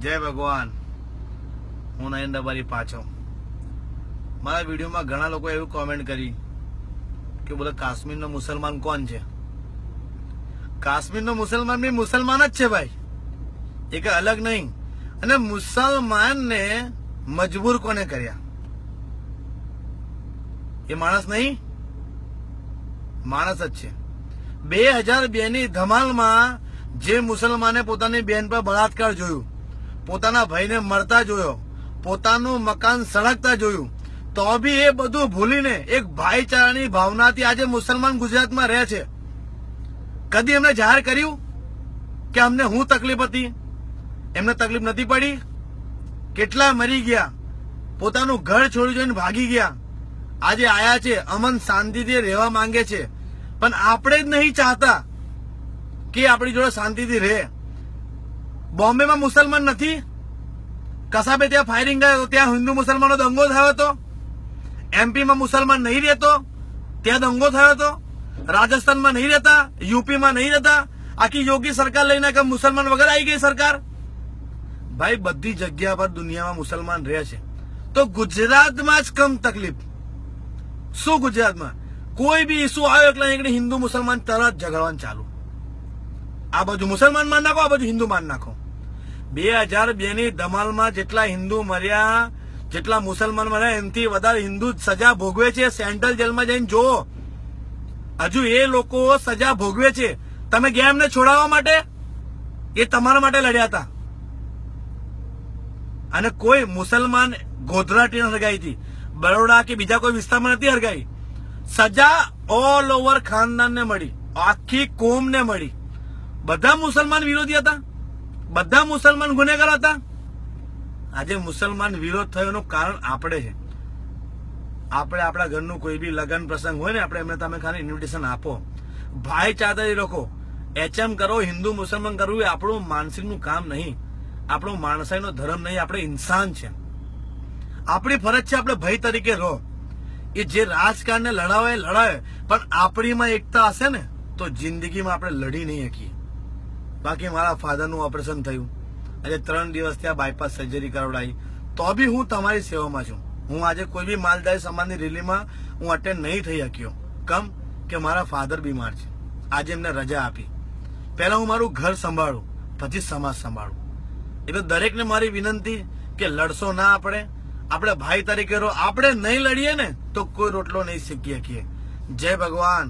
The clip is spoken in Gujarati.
જય ભગવાન. હું નયન દબારી પાછો. મારા વિડીયોમાં ઘણા લોકો એવું કોમેન્ટ કરી કે બોલે કાશ્મીરનો મુસલમાન કોણ છે? કાશ્મીરનો મુસલમાન બી મુસલમાન જ છે ભાઈ, એ કઈ અલગ નહીં. અને મુસલમાનને મજબૂર કોને કર્યા? એ માણસ નહીં, માણસ જ છે. 2002 ની ધમાલમાં જે મુસલમાને પોતાની બેન પર બળાત્કાર જોયું, પોતાના ભાઈને મરતા જોયો, પોતાનું મકાન સળગતા જોયું, તો બી એ બધું ભૂલીને એક ભાઈચારાની ભાવનાથી આજે મુસલમાન ગુજરાતમાં રહે છે. કદી એમને જાહેર કર્યું કે અમને શું તકલીફ હતી? એમને તકલીફ નથી પડી? કેટલા મરી ગયા, પોતાનું ઘર છોડી જોઈને ભાગી ગયા, આજે આયા છે, અમન શાંતિથી રહેવા માંગે છે. પણ આપણે જ નહીં ચાહતા કે આપણી જોડે શાંતિથી રહે. બોમ્બેમાં મુસલમાન નથી, કસાબે ત્યાં ફાયરિંગ ગયો તો ત્યાં હિન્દુ મુસલમાનો દંગો થયો હતો. એમપીમાં મુસલમાન નહીં રહેતો, ત્યાં દંગો થયો હતો. રાજસ્થાનમાં નહીં રહેતા, યુપીમાં નહીં રહેતા, આખી યોગી સરકાર લઈને કે મુસલમાન વગર આવી ગઈ સરકાર. ભાઈ બધી જગ્યા પર દુનિયામાં મુસલમાન રહે છે, તો ગુજરાતમાં જ કમ તકલીફ શું? ગુજરાતમાં કોઈ બી ઇસ્યુ આવ્યો એટલે એકડે હિન્દુ મુસલમાન તરત ઝઘડવાનું ચાલુ. આ બાજુ મુસલમાન માન નાખો, આ બાજુ હિન્દુ માન નાખો. 2002 ની ધમાલમાં જેટલા હિન્દુ મર્યા, જેટલા મુસલમાન મર્યા, એનાથી વધારે હિન્દુ સજા ભોગવે છે. સેન્ટ્રલ જેલમાં જઈને જુઓ, હજુ એ લોકો સજા ભોગવે છે. તમે ગયા એમને છોડાવવા માટે? એ તમારા માટે લડ્યા હતા. અને કોઈ મુસલમાન ગોધરા ટ્રેન હરગાઈ હતી, બરોડા કે બીજા કોઈ વિસ્તારમાં નથી હરગાઈ. સજા ઓલ ઓવર ખાનદાનને મળી, આખી કોમને મળી. બધા મુસલમાન વિરોધી હતા, બધા મુસલમાન ગુનેગાર હતા. આજે મુસલમાન વિરોધ થયોનું કારણ આપણે છે. આપણે આપણા ઘરનું કોઈ બી લગ્ન પ્રસંગ હોય ને, આપણે એમને તમે ખાલી ઇન્વિટેશન આપો, ભાઈચારાથી રાખો. એચએમ કરો, હિન્દુ મુસલમાન કરવું એ આપણું માનસિકનું કામ નહીં, આપણો માણસાઈનો ધર્મ નહીં. આપણે ઇન્સાન છે, આપણી ફરજ છે આપણે ભાઈ તરીકે રહો. એ જે રાજકારણને લડાવે, પણ આપણીમાં એકતા હશે ને તો જિંદગીમાં આપણે લડી નહીં શકીએ. બાકી મારા ફાધરનું ઓપરેશન થયું, આજે 3 દિવસ ત્યાં બાયપાસ સર્જરી કરાવડાવી, તો બી હું તમારી સેવામાં છું. હું આજે કોઈ બી માલધારી સમાજની રેલીમાં હું અટેન્ડ નહીં થઈ શક્યો. કમ કે મારા ફાધર બીમાર છે, આજે એમને રજા આપી. પહેલા હું મારું ઘર સંભાળું, પછી સમાજ સંભાળું. એટલે દરેકને મારી વિનંતી કે લડશો ના, આપણે ભાઈ તરીકે રહો. આપણે નહીં લડીએ ને તો કોઈ રોટલો નહીં શીખી શકીએ. જય ભગવાન.